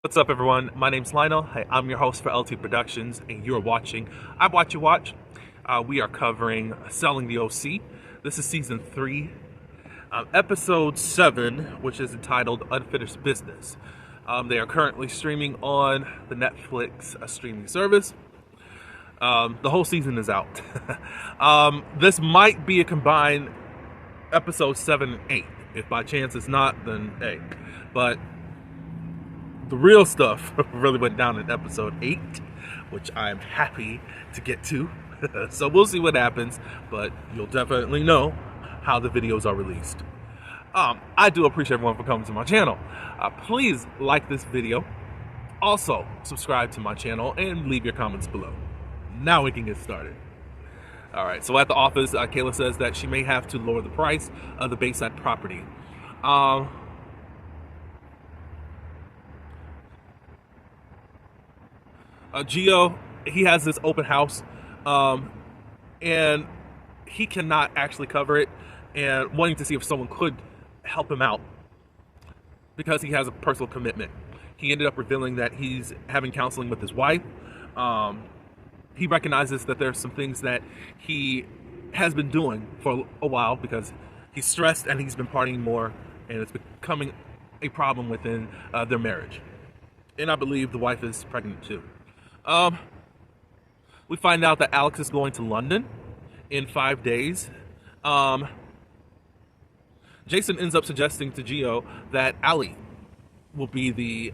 What's up, everyone? My name's Lionel. Hey, I'm your host for LT Productions, and you're watching I Watch You Watch. We are covering Selling the OC. This is season 3, episode 7, which is entitled Unfinished Business. They are currently streaming on the Netflix streaming service. The whole season is out. This might be a combined episode 7 and 8. If by chance it's not, then hey. But the real stuff really went down in episode 8, which I'm happy to get to. So we'll see what happens, but you'll definitely know how the videos are released. I do appreciate everyone for coming to my channel. Please like this video. Also, subscribe to my channel and leave your comments below. Now we can get started. All right, so at the office, Kayla says that she may have to lower the price of the Bayside property. Gio, he has this open house, and he cannot actually cover it, and wanting to see if someone could help him out because he has a personal commitment. He ended up revealing that he's having counseling with his wife. He recognizes that there's some things that he has been doing for a while because he's stressed and he's been partying more, and it's becoming a problem within their marriage. And I believe the wife is pregnant too. We find out that Alex is going to London in 5 days. Jason ends up suggesting to Gio that Allie will be the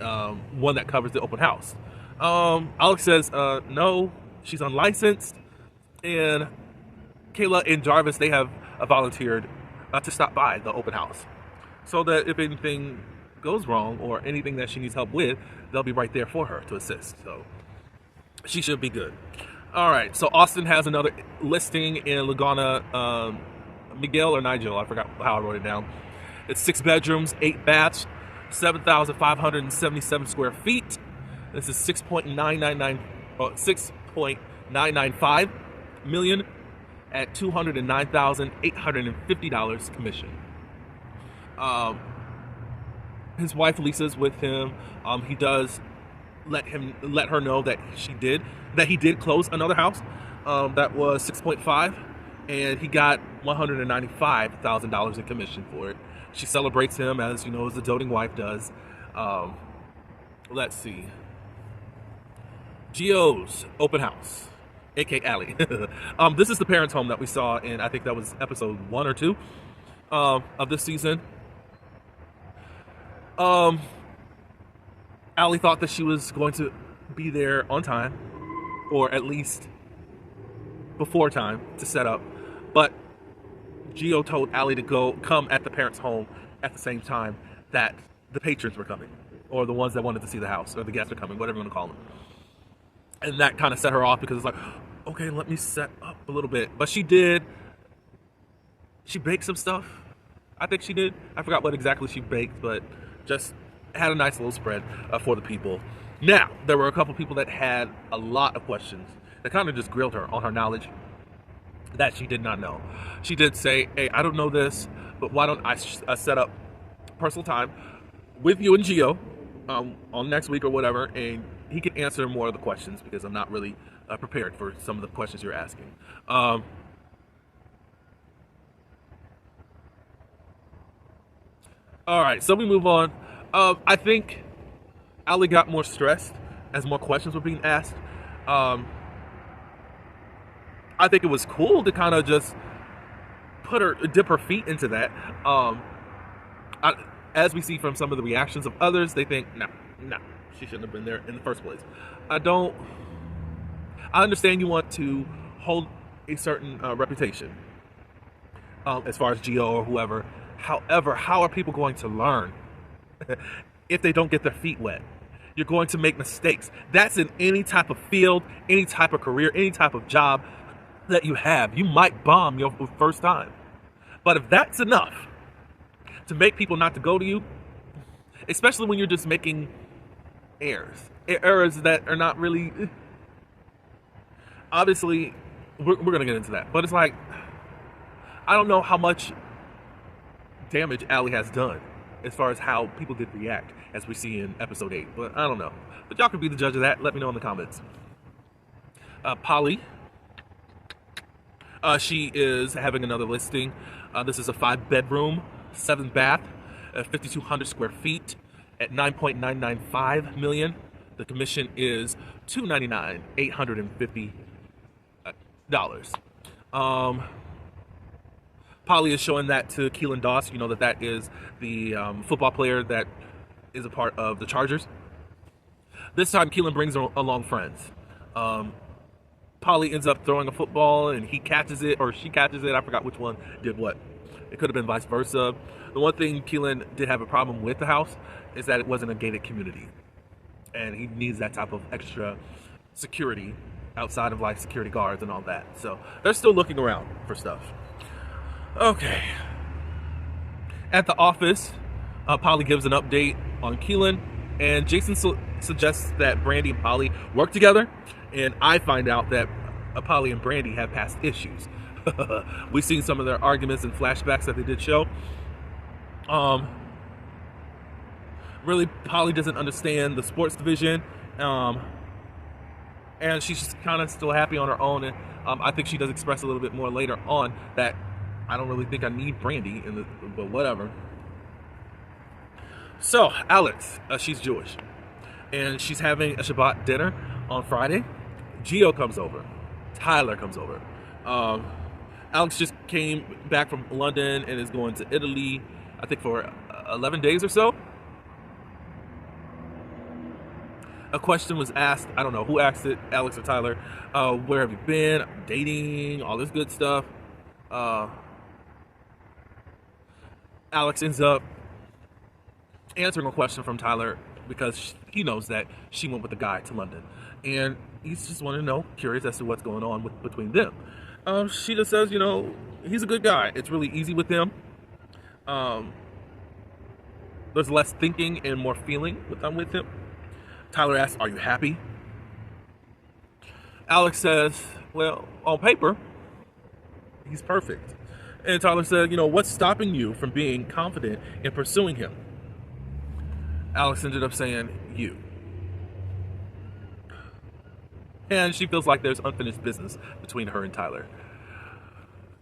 one that covers the open house. Alex says no, she's unlicensed, and Kayla and Jarvis, they have volunteered to stop by the open house so that if anything goes wrong or anything that she needs help with, they'll be right there for her to assist. So she should be good. All right, so Austin has another listing in Laguna, Miguel or Nigel, I forgot how I wrote it down. It's 6 bedrooms, 8 baths, 7,577 square feet. This is 6.995 million at $209,850 commission. His wife Lisa's with him. He does let her know that he did close another house that was 6.5, and he got $195,000 in commission for it. She celebrates him, as you know, as the doting wife does. Let's see. Gio's open house, aka Allie. This is the parents' home that we saw in, I think that was episode 1 or 2 of this season. Allie thought that she was going to be there on time, or at least before time to set up, but Gio told Allie to come at the parents' home at the same time that the patrons were coming, or the ones that wanted to see the house, or the guests are coming, whatever you want to call them. And that kind of set her off because it's like, okay, let me set up a little bit. But she baked some stuff. I think she did. I forgot what exactly she baked, but just had a nice little spread for the people. Now, there were a couple people that had a lot of questions that kind of just grilled her on her knowledge that she did not know. She did say, hey, I don't know this, but why don't I set up personal time with you and Gio on next week or whatever, and he can answer more of the questions because I'm not really prepared for some of the questions you're asking. All right, so we move on. I think Allie got more stressed as more questions were being asked. I think it was cool to kind of just dip her feet into that. As we see from some of the reactions of others, they think, no, she shouldn't have been there in the first place. I understand you want to hold a certain reputation as far as Gio or whoever. However, how are people going to learn if they don't get their feet wet? You're going to make mistakes. That's in any type of field, any type of career, any type of job that you have. You might bomb your first time. But if that's enough to make people not to go to you, especially when you're just making errors that are not really, obviously, we're going to get into that. But it's like, I don't know how much damage Allie has done as far as how people did react, as we see in episode 8. But I don't know. But y'all can be the judge of that. Let me know in the comments. Polly, she is having another listing. This is a 5-bedroom, 7-bath, 5,200 square feet at $9.995 million. The commission is $299,850. Polly is showing that to Keelan Doss. You know that is the football player that is a part of the Chargers. This time, Keelan brings along friends. Polly ends up throwing a football, and he catches it, or she catches it. I forgot which one did what. It could have been vice versa. The one thing Keelan did have a problem with the house is that it wasn't a gated community, and he needs that type of extra security outside of like security guards and all that. So they're still looking around for stuff. Okay. At the office, Polly gives an update on Keelan, and Jason suggests that Brandy and Polly work together, and I find out that Polly and Brandy have past issues. We've seen some of their arguments and flashbacks that they did show. Really, Polly doesn't understand the sports division, and she's just kind of still happy on her own. And I think she does express a little bit more later on that I don't really think I need Brandy, but whatever. So Alex, she's Jewish, and she's having a Shabbat dinner on Friday. Gio comes over. Tyler comes over. Alex just came back from London and is going to Italy, I think for 11 days or so. A question was asked, I don't know who asked it, Alex or Tyler, where have you been, dating, all this good stuff. Alex ends up answering a question from Tyler because he knows that she went with the guy to London. And he's just wanting to know, curious as to what's going on between them. She just says, he's a good guy. It's really easy with him. There's less thinking and more feeling with him. Tyler asks, are you happy? Alex says, well, on paper, he's perfect. And Tyler said, what's stopping you from being confident in pursuing him? Alex ended up saying, you. And she feels like there's unfinished business between her and Tyler.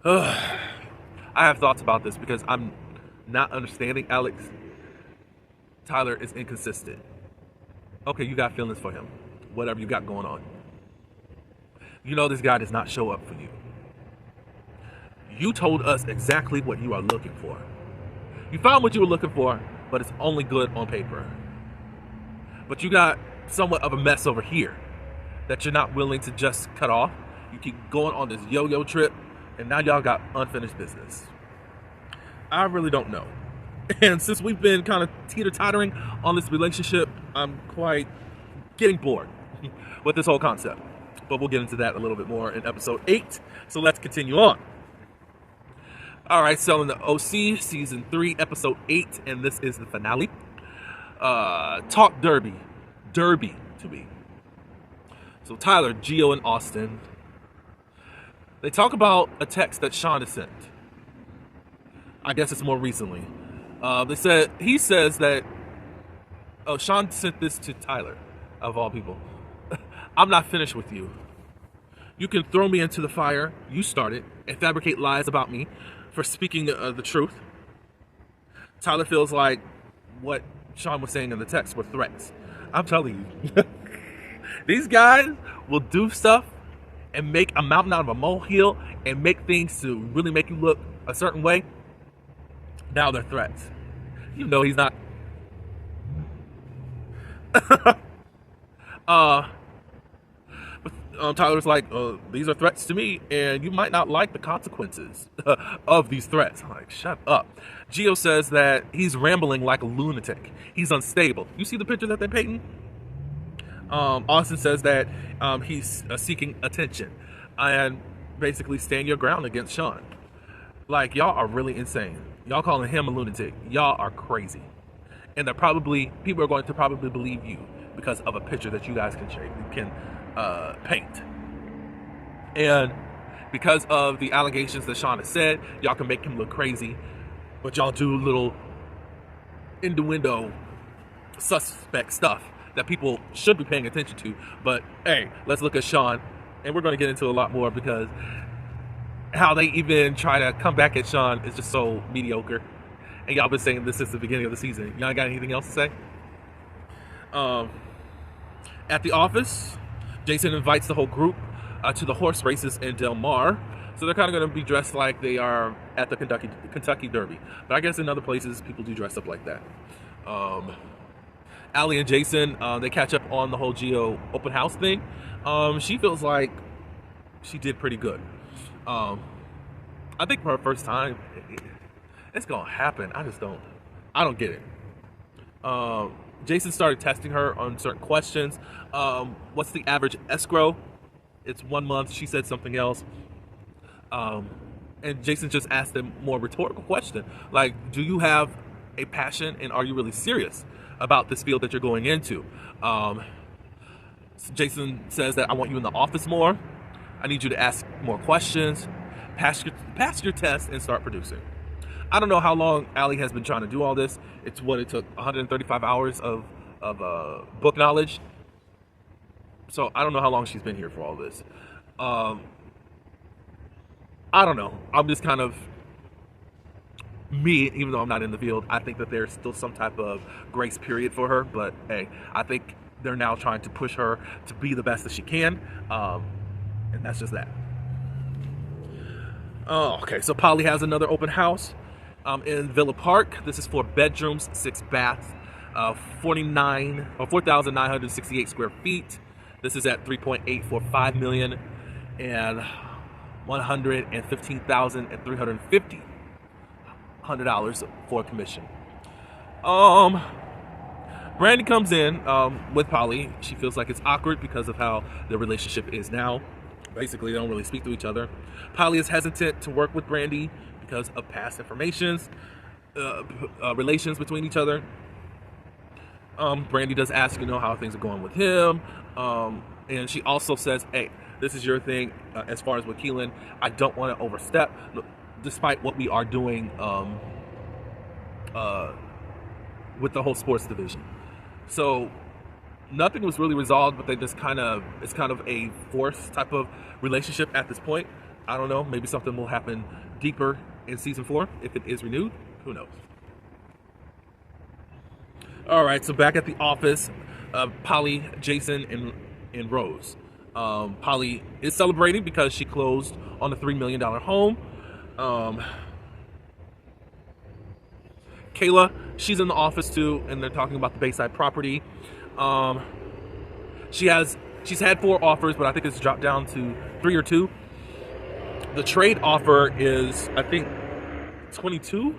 I have thoughts about this because I'm not understanding Alex. Tyler is inconsistent. Okay, you got feelings for him. Whatever you got going on. This guy does not show up for you. You told us exactly what you are looking for. You found what you were looking for, but it's only good on paper. But you got somewhat of a mess over here that you're not willing to just cut off. You keep going on this yo-yo trip, and now y'all got unfinished business. I really don't know. And since we've been kind of teeter-tottering on this relationship, I'm quite getting bored with this whole concept. But we'll get into that a little bit more in episode 8. So let's continue on. All right, so in the OC, season 3, episode 8, and this is the finale. Talk Derby to me. So Tyler, Gio, and Austin, they talk about a text that Sean has sent. I guess it's more recently. He says that, Sean sent this to Tyler, of all people. I'm not finished with you. You can throw me into the fire you started and fabricate lies about me for speaking the truth. Tyler feels like what Sean was saying in the text were threats. I'm telling you, these guys will do stuff and make a mountain out of a molehill and make things to really make you look a certain way. Now they're threats. He's not. Tyler's like, these are threats to me, and you might not like the consequences of these threats. I'm like, shut up. Gio says that he's rambling like a lunatic. He's unstable. You see the picture that they're painting? Austin says that he's seeking attention and basically stand your ground against Sean. Like, y'all are really insane. Y'all calling him a lunatic. Y'all are crazy. And people are going to probably believe you because of a picture that you guys can paint. And because of the allegations that Sean has said, y'all can make him look crazy, but y'all do little innuendo, suspect stuff that people should be paying attention to. But hey, let's look at Sean, and we're going to get into a lot more because how they even try to come back at Sean is just so mediocre. And y'all been saying this since the beginning of the season. Y'all got anything else to say? At the office, Jason invites the whole group to the horse races in Del Mar. So they're kind of going to be dressed like they are at the Kentucky Derby. But I guess in other places, people do dress up like that. Allie and Jason, they catch up on the whole Gio open house thing. She feels like she did pretty good. I think for her first time, it's going to happen. I don't get it. Jason started testing her on certain questions. What's the average escrow? It's 1 month. She said something else. And Jason just asked a more rhetorical question. Like, do you have a passion and are you really serious about this field that you're going into? Jason says that I want you in the office more. I need you to ask more questions, pass your test, and start producing. I don't know how long Allie has been trying to do all this. It took 135 hours of book knowledge. So I don't know how long she's been here for all this. I don't know. I'm just kind of me, even though I'm not in the field. I think that there's still some type of grace period for her. But hey, I think they're now trying to push her to be the best that she can. And that's just that. Oh, okay. So Polly has another open house in Villa Park. This is 4 bedrooms, 6 baths, 4,968 square feet. This is at $3.845 million and $115,350 for commission. Brandy comes in with Polly. She feels like it's awkward because of how their relationship is now. Basically, they don't really speak to each other. Polly is hesitant to work with Brandy because of past relations between each other. Brandy does ask, how things are going with him. And she also says, hey, this is your thing as far as with Keelan. I don't want to overstep, despite what we are doing with the whole sports division. So nothing was really resolved, but it's kind of a forced type of relationship at this point. I don't know. Maybe something will happen deeper in season 4 if it is renewed. Who knows? All right. So back at the office, Polly, Jason, and Rose. Polly is celebrating because she closed on a $3 million home. Kayla, she's in the office too, and they're talking about the Bayside property. She's had 4 offers, but I think it's dropped down to 3 or 2. The trade offer is, I think, 22,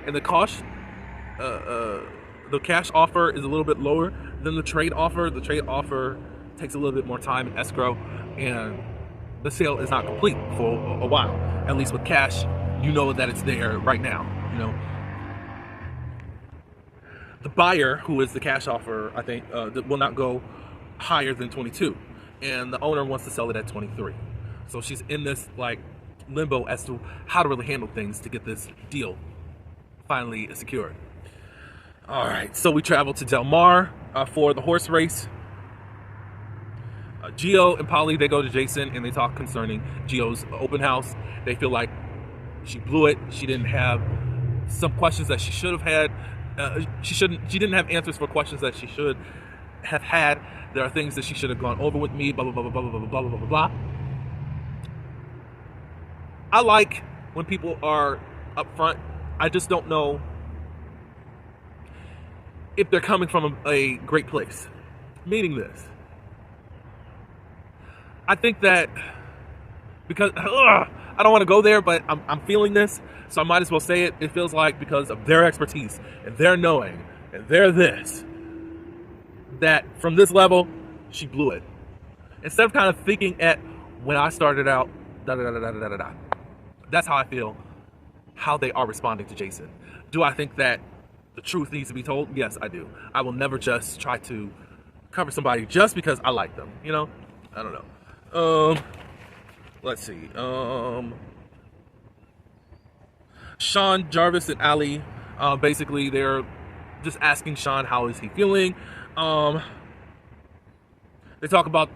and the cash offer is a little bit lower than the trade offer. The trade offer takes a little bit more time in escrow, and the sale is not complete for a while. At least with cash, that it's there right now. The buyer, who is the cash offer, I think, will not go higher than 22, and the owner wants to sell it at 23. So she's in this limbo as to how to really handle things to get this deal finally secured. All right, so we travel to Del Mar for the horse race. Gio and Polly, they go to Jason and they talk concerning Gio's open house. They feel like she blew it. She didn't have some questions that she should have had. She didn't have answers for questions that she should have had. There are things that she should have gone over with me. Blah blah blah blah blah blah blah blah blah blah. I like when people are upfront. I just don't know if they're coming from a great place. Meaning this. I think that because I don't want to go there, but I'm feeling this, so I might as well say it. It feels like because of their expertise and their knowing and their this, that from this level, she blew it. Instead of kind of thinking at when I started out, da da da da da da da. That's how I feel. How they are responding to Jason. Do I think that the truth needs to be told? Yes, I do. I will never just try to cover somebody just because I like them. I don't know. Let's see. Sean, Jarvis, and Allie Basically, they're just asking Sean how is he feeling. They talk about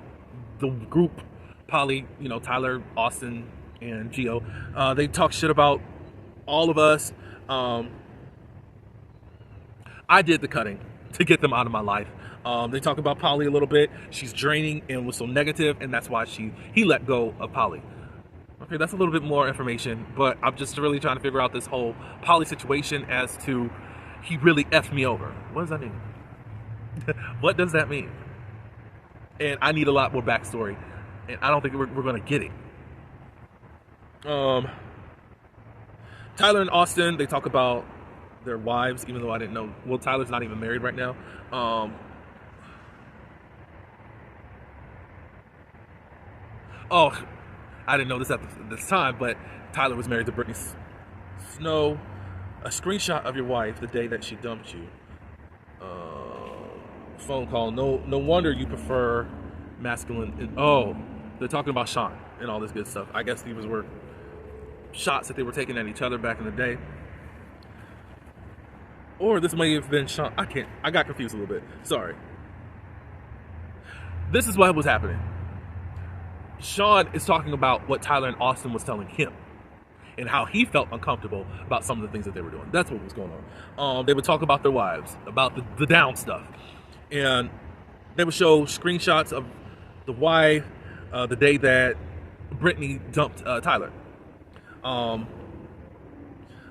the group, Polly, Tyler, Austin, and Gio. They talk shit about all of us. I did the cutting to get them out of my life. They talk about Polly a little bit. She's draining and was so negative, and that's why he let go of Polly. Okay, that's a little bit more information, but I'm just really trying to figure out this whole Polly situation as to he really effed me over. What does that mean? What does that mean? And I need a lot more backstory, and I don't think we're going to get it. Tyler and Austin, they talk about their wives, even though I didn't know. Well, Tyler's not even married right now. I didn't know this at this time, but Tyler was married to Brittany Snow. A screenshot of your wife the day that she dumped you. Phone call. No wonder you prefer masculine. They're talking about Sean and all this good stuff. I guess these were shots that they were taking at each other back in the day. Or this may have been Sean. I got confused a little bit. Sorry. This is what was happening. Sean is talking about what Tyler and Austin was telling him and how he felt uncomfortable about some of the things that they were doing. That's what was going on. They would talk about their wives, about the down stuff. And they would show screenshots of the wife the day that Brittany dumped Tyler. A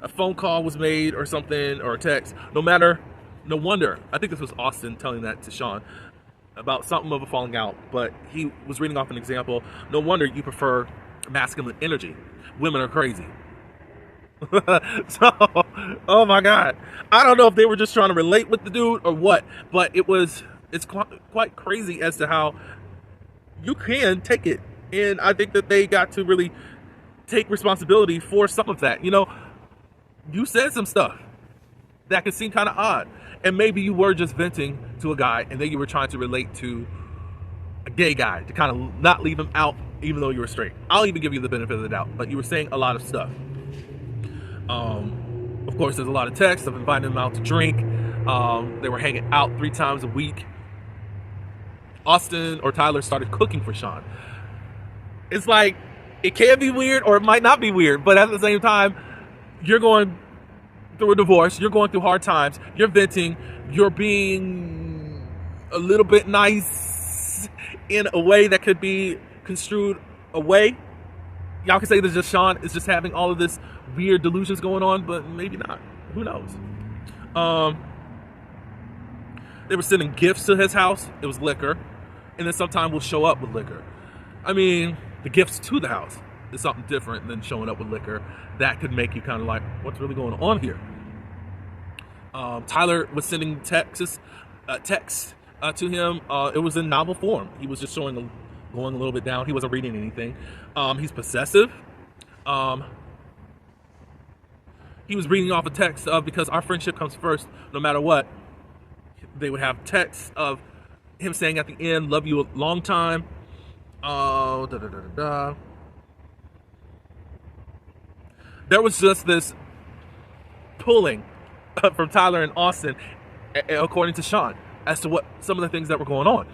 phone call was made or something, or a text. No wonder. I think this was Austin telling that to Sean about something of a falling out, but he was reading off an example. No wonder you prefer masculine energy. Women are crazy. So, oh my God. I don't know if they were just trying to relate with the dude or what, but it's quite crazy as to how you can take it. And I think that they got to really take responsibility for some of that. You said some stuff that could seem kind of odd. And maybe you were just venting to a guy, and then you were trying to relate to a gay guy to kind of not leave him out, even though you were straight. I'll even give you the benefit of the doubt, but you were saying a lot of stuff. Of course, there's a lot of texts of inviting him out to drink. They were hanging out 3 times a week. Austin or Tyler started cooking for Sean. It's like, it can be weird or it might not be weird, but at the same time, you're going through a divorce, you're going through hard times, you're venting, you're being a little bit nice in a way that could be construed away. Y'all can say that just Sean is just having all of this weird delusions going on, but maybe not. Who knows? They were sending gifts to his house. It was liquor. And then sometimes we'll show up with liquor. I mean, the gifts to the house is something different than showing up with liquor. That could make you kind of like, what's really going on here? Tyler was sending texts to him. It was in novel form. He was just going a little bit down. He wasn't reading anything. He's possessive. He was reading off a text of, because our friendship comes first, no matter what. They would have texts of him saying at the end, love you a long time. There was just this pulling from Tyler and Austin, according to Sean, as to what some of the things that were going on.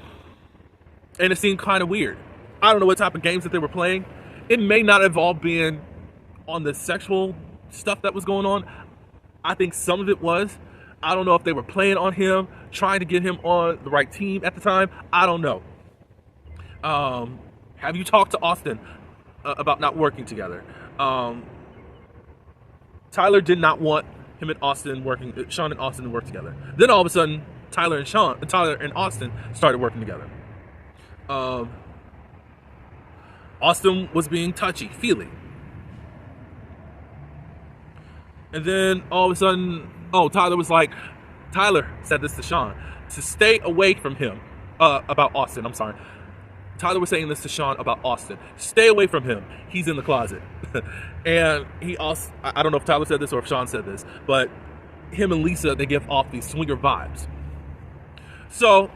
And it seemed kind of weird. I don't know what type of games that they were playing. It may not have all been on the sexual stuff that was going on. I think some of it was. I don't know if they were playing on him, trying to get him on the right team at the time. I don't know. Have you talked to Austin about not working together? Tyler did not want Sean and Austin to work together. Then all of a sudden, Tyler and Austin started working together. Austin was being touchy-feely. And then all of a sudden, Tyler said this to Sean, to stay away from him, about Austin, I'm sorry. Tyler was saying this to Sean about Austin. Stay away from him. He's in the closet. And he also, I don't know if Tyler said this or if Sean said this, but him and Lisa, they give off these swinger vibes. So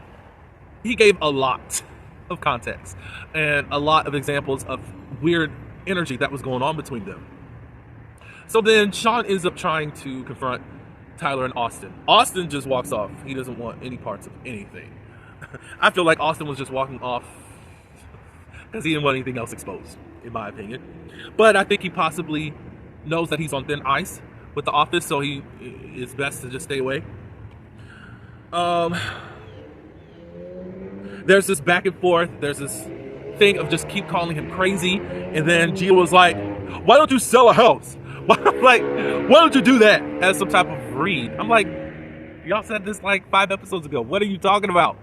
he gave a lot of context and a lot of examples of weird energy that was going on between them. So then Sean ends up trying to confront Tyler and Austin. Austin just walks off. He doesn't want any parts of anything. I feel like Austin was just walking off because he didn't want anything else exposed, in my opinion. But I think he possibly knows that he's on thin ice with the office, so he is best to just stay away. There's this back and forth. There's this thing of just keep calling him crazy, and then Gia was like, "Why don't you sell a house? Why don't you do that?" As some type of read. I'm like, y'all said this like 5 episodes ago. What are you talking about?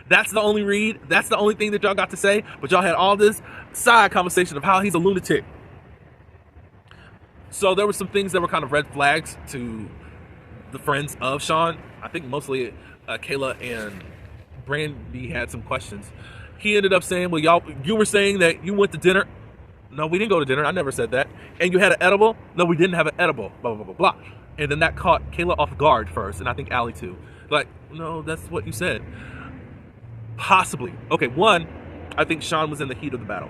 That's the only read. That's the only thing that y'all got to say. But y'all had all this side conversation of how he's a lunatic. So there were some things that were kind of red flags to the friends of Sean. I think mostly Kayla and Brandy had some questions. He ended up saying, "Well, you were saying that you went to dinner." "No, we didn't go to dinner. I never said that." "And you had an edible?" "No, we didn't have an edible." Blah, blah, blah, blah. And then that caught Kayla off guard first, and I think Allie too. Like, no, that's what you said. Possibly. Okay, one, I think Sean was in the heat of the battle.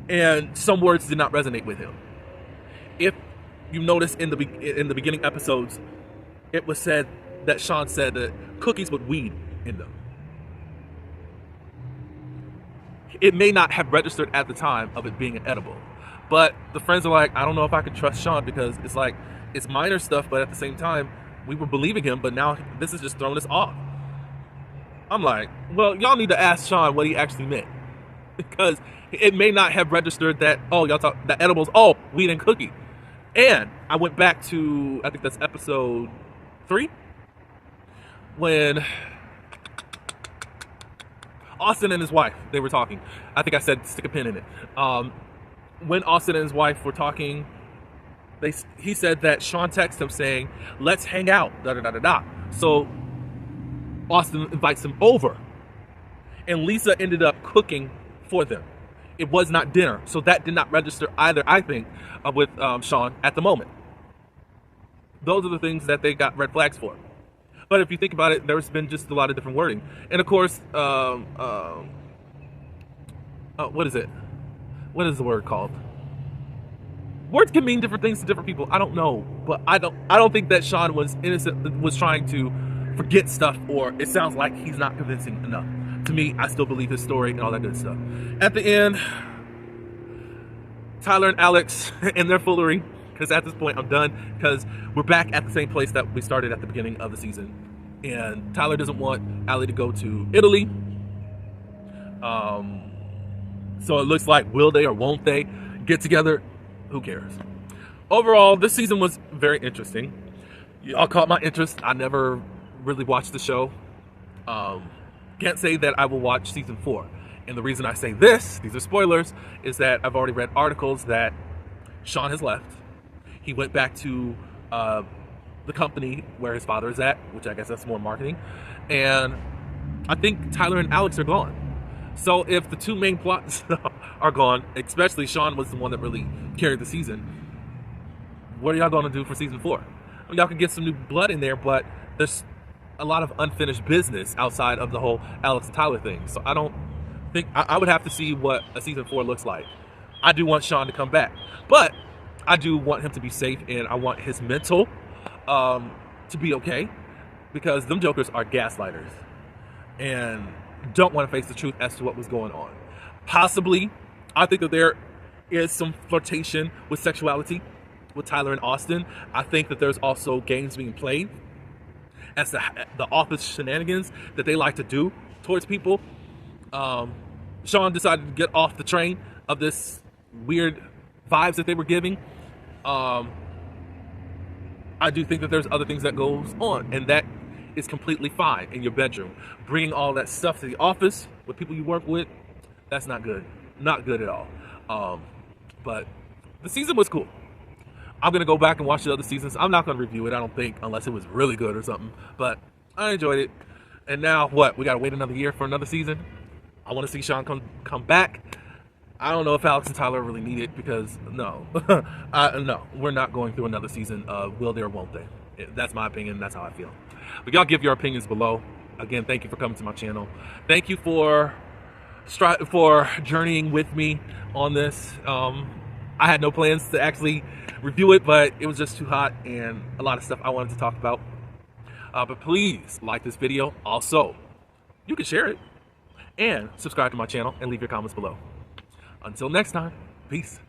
And some words did not resonate with him. If you notice in the beginning episodes, it was said that Sean said that cookies with weed in them. It may not have registered at the time of it being an edible. But the friends are like, I don't know if I can trust Sean because it's like, it's minor stuff, but at the same time, we were believing him, but now this is just throwing us off. I'm like, well, y'all need to ask Sean what he actually meant. Because it may not have registered that, oh, y'all talk, the edibles, oh, weed and cookie. And I went back to, I think that's episode 3, when Austin and his wife, they were talking. I think I said stick a pin in it. When Austin and his wife were talking, he said that Sean texted him saying, "Let's hang out, da-da-da-da-da." So Austin invites him over. And Lisa ended up cooking for them. It was not dinner. So that did not register either, I think, with Sean at the moment. Those are the things that they got red flags for. But if you think about it, there's been just a lot of different wording. And of course, what is it? What is the word called? Words can mean different things to different people. I don't know, but I don't think that Sean was innocent, was trying to forget stuff, or it sounds like he's not convincing enough. To me, I still believe his story and all that good stuff. At the end, Tyler and Alex and their foolery, because at this point I'm done, because we're back at the same place that we started at the beginning of the season. And Tyler doesn't want Allie to go to Italy. So it looks like, will they or won't they get together? Who cares? Overall, this season was very interesting. Y'all caught my interest. I never really watched the show. Can't say that I will watch season 4. And the reason I say this, these are spoilers, is that I've already read articles that Sean has left. He went back to the company where his father is at, which I guess that's more marketing. And I think Tyler and Alex are gone. So if the two main plots are gone, especially Sean was the one that really carried the season, what are y'all going to do for season 4? I mean, y'all can get some new blood in there, but there's a lot of unfinished business outside of the whole Alex and Tyler thing. So I don't think, I would have to see what a season 4 looks like. I do want Sean to come back, but I do want him to be safe, and I want his mental to be okay, because them jokers are gaslighters and don't want to face the truth as to what was going on. Possibly, I think that there is some flirtation with sexuality with Tyler and Austin. I think that there's also games being played as the office shenanigans that they like to do towards people. Sean decided to get off the train of this weird vibes that they were giving. I do think that there's other things that goes on, and that is completely fine in your bedroom. Bringing all that stuff to the office with people you work with, that's not good. Not good at all. But the season was cool. I'm going to go back and watch the other seasons. I'm not going to review it, I don't think, unless it was really good or something. But I enjoyed it. And now, what? We got to wait another year for another season? I want to see Sean come back. I don't know if Alex and Tyler really need it, because no. No, we're not going through another season of will they or won't they. That's my opinion. That's how I feel. But y'all give your opinions below. Again, thank you for coming to my channel. Thank you for journeying with me on this. I had no plans to actually review it, but it was just too hot and a lot of stuff I wanted to talk about. But please like this video. Also, you can share it and subscribe to my channel and leave your comments below. Until next time, peace.